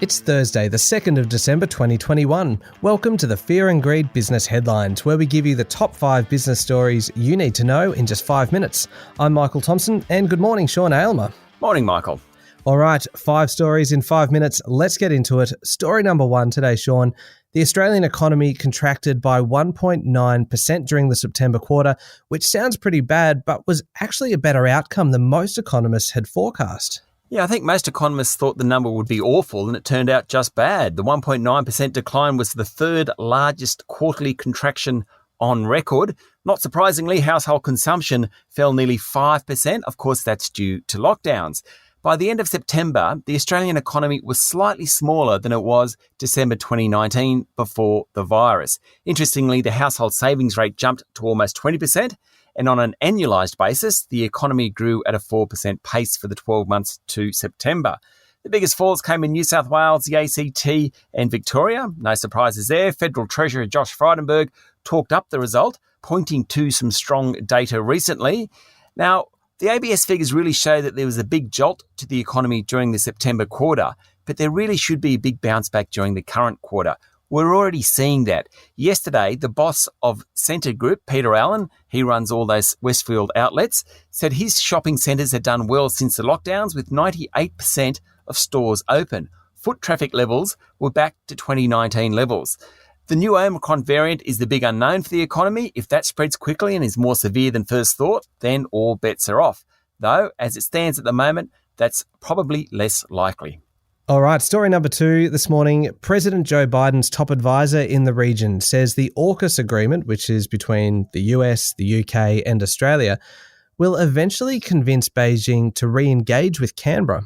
It's Thursday, the 2nd of December 2021. Welcome to the Fear and Greed Business Headlines, where we give you the top 5 business stories you need to know in just 5 minutes. I'm Michael Thompson, and good morning, Sean Aylmer. Morning, Michael. All right, 5 stories in 5 minutes. Let's get into it. Story number 1 today, Sean. The Australian economy contracted by 1.9% during the September quarter, which sounds pretty bad, but was actually a better outcome than most economists had forecast. Yeah, I think most economists thought the number would be awful, and it turned out just bad. The 1.9% decline was the third largest quarterly contraction on record. Not surprisingly, household consumption fell nearly 5%. Of course, that's due to lockdowns. By the end of September, the Australian economy was slightly smaller than it was December 2019 before the virus. Interestingly, the household savings rate jumped to almost 20%, and on an annualised basis, the economy grew at a 4% pace for the 12 months to September. The biggest falls came in New South Wales, the ACT and Victoria. No surprises there. Federal Treasurer Josh Frydenberg talked up the result, pointing to some strong data recently. Now, the ABS figures really show that there was a big jolt to the economy during the September quarter, but there really should be a big bounce back during the current quarter. We're already seeing that. Yesterday, the boss of Centre Group, Peter Allen, he runs all those Westfield outlets, said his shopping centres had done well since the lockdowns, with 98% of stores open. Foot traffic levels were back to 2019 levels. The new Omicron variant is the big unknown for the economy. If that spreads quickly and is more severe than first thought, then all bets are off. Though, as it stands at the moment, that's probably less likely. All right, story number 2 this morning. President Joe Biden's top advisor in the region says the AUKUS agreement, which is between the US, the UK and Australia, will eventually convince Beijing to re-engage with Canberra.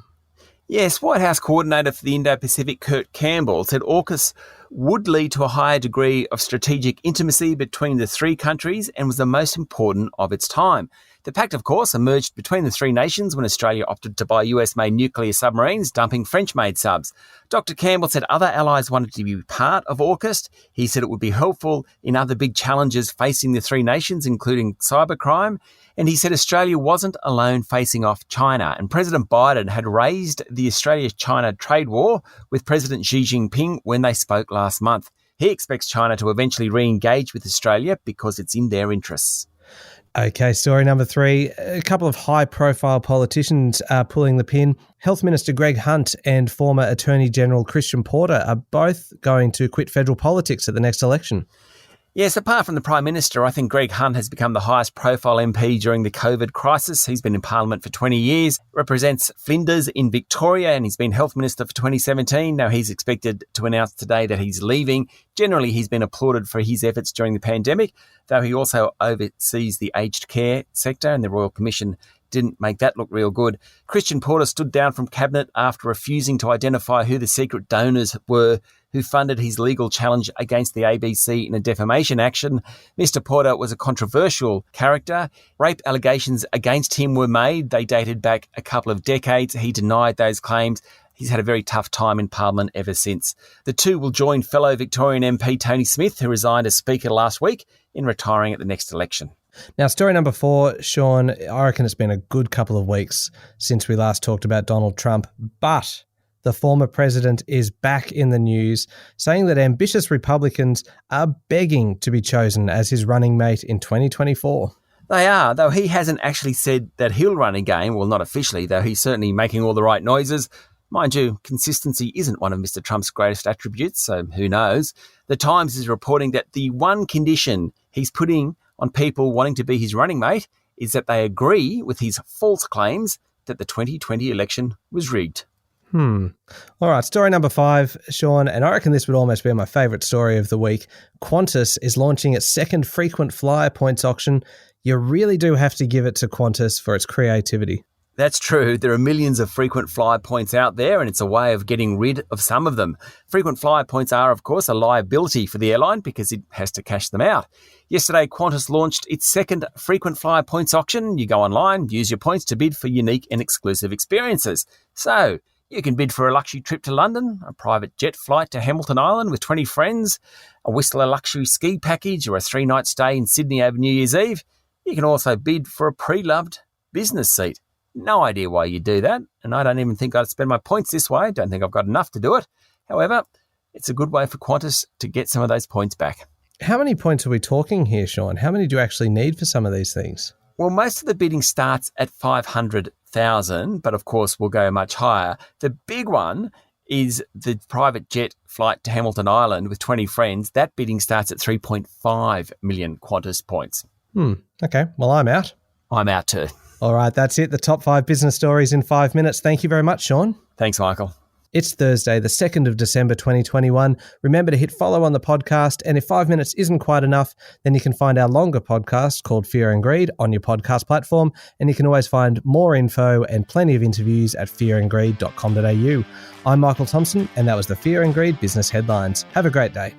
Yes, White House Coordinator for the Indo-Pacific Kurt Campbell said AUKUS would lead to a higher degree of strategic intimacy between the three countries and was the most important of its time. The pact, of course, emerged between the three nations when Australia opted to buy US-made nuclear submarines, dumping French-made subs. Dr. Campbell said other allies wanted to be part of AUKUS. He said it would be helpful in other big challenges facing the three nations, including cybercrime. And he said Australia wasn't alone facing off China. And President Biden had raised the Australia-China trade war with President Xi Jinping when they spoke last month. He expects China to eventually re-engage with Australia because it's in their interests. Okay, story number 3. A couple of high-profile politicians are pulling the pin. Health Minister Greg Hunt and former Attorney General Christian Porter are both going to quit federal politics at the next election. Yes, apart from the Prime Minister, I think Greg Hunt has become the highest profile MP during the COVID crisis. He's been in Parliament for 20 years, represents Flinders in Victoria, and he's been Health Minister for 2017. Now he's expected to announce today that he's leaving. Generally, he's been applauded for his efforts during the pandemic, though he also oversees the aged care sector, and the Royal Commission didn't make that look real good. Christian Porter stood down from Cabinet after refusing to identify who the secret donors were who funded his legal challenge against the ABC in a defamation action. Mr. Porter was a controversial character. Rape allegations against him were made. They dated back a couple of decades. He denied those claims. He's had a very tough time in Parliament ever since. The two will join fellow Victorian MP Tony Smith, who resigned as Speaker last week, in retiring at the next election. Now, story number 4, Sean, I reckon it's been a good couple of weeks since we last talked about Donald Trump, but the former president is back in the news, saying that ambitious Republicans are begging to be chosen as his running mate in 2024. They are, though he hasn't actually said that he'll run again. Well, not officially, though he's certainly making all the right noises. Mind you, consistency isn't one of Mr. Trump's greatest attributes, so who knows. The Times is reporting that the one condition he's putting on people wanting to be his running mate is that they agree with his false claims that the 2020 election was rigged. All right, story number 5, Sean, and I reckon this would almost be my favourite story of the week. Qantas is launching its second frequent flyer points auction. You really do have to give it to Qantas for its creativity. That's true. There are millions of frequent flyer points out there, and it's a way of getting rid of some of them. Frequent flyer points are, of course, a liability for the airline because it has to cash them out. Yesterday, Qantas launched its second frequent flyer points auction. You go online, use your points to bid for unique and exclusive experiences. So you can bid for a luxury trip to London, a private jet flight to Hamilton Island with 20 friends, a Whistler luxury ski package, or a 3-night stay in Sydney over New Year's Eve. You can also bid for a pre-loved business seat. No idea why you do that, and I don't even think I'd spend my points this way. Don't think I've got enough to do it. However, it's a good way for Qantas to get some of those points back. How many points are we talking here, Sean? How many do you actually need for some of these things? Well, most of the bidding starts at 500,000, but of course we'll go much higher. The big one is the private jet flight to Hamilton Island with 20 friends. That bidding starts at 3.5 million Qantas points. Okay, well, I'm out. I'm out too. All right, that's it. The top 5 business stories in 5 minutes. Thank you very much, Sean. Thanks, Michael. It's Thursday, the 2nd of December 2021. Remember to hit follow on the podcast, and if 5 minutes isn't quite enough, then you can find our longer podcast called Fear and Greed on your podcast platform, and you can always find more info and plenty of interviews at fearandgreed.com.au. I'm Michael Thompson, and that was the Fear and Greed Business Headlines. Have a great day.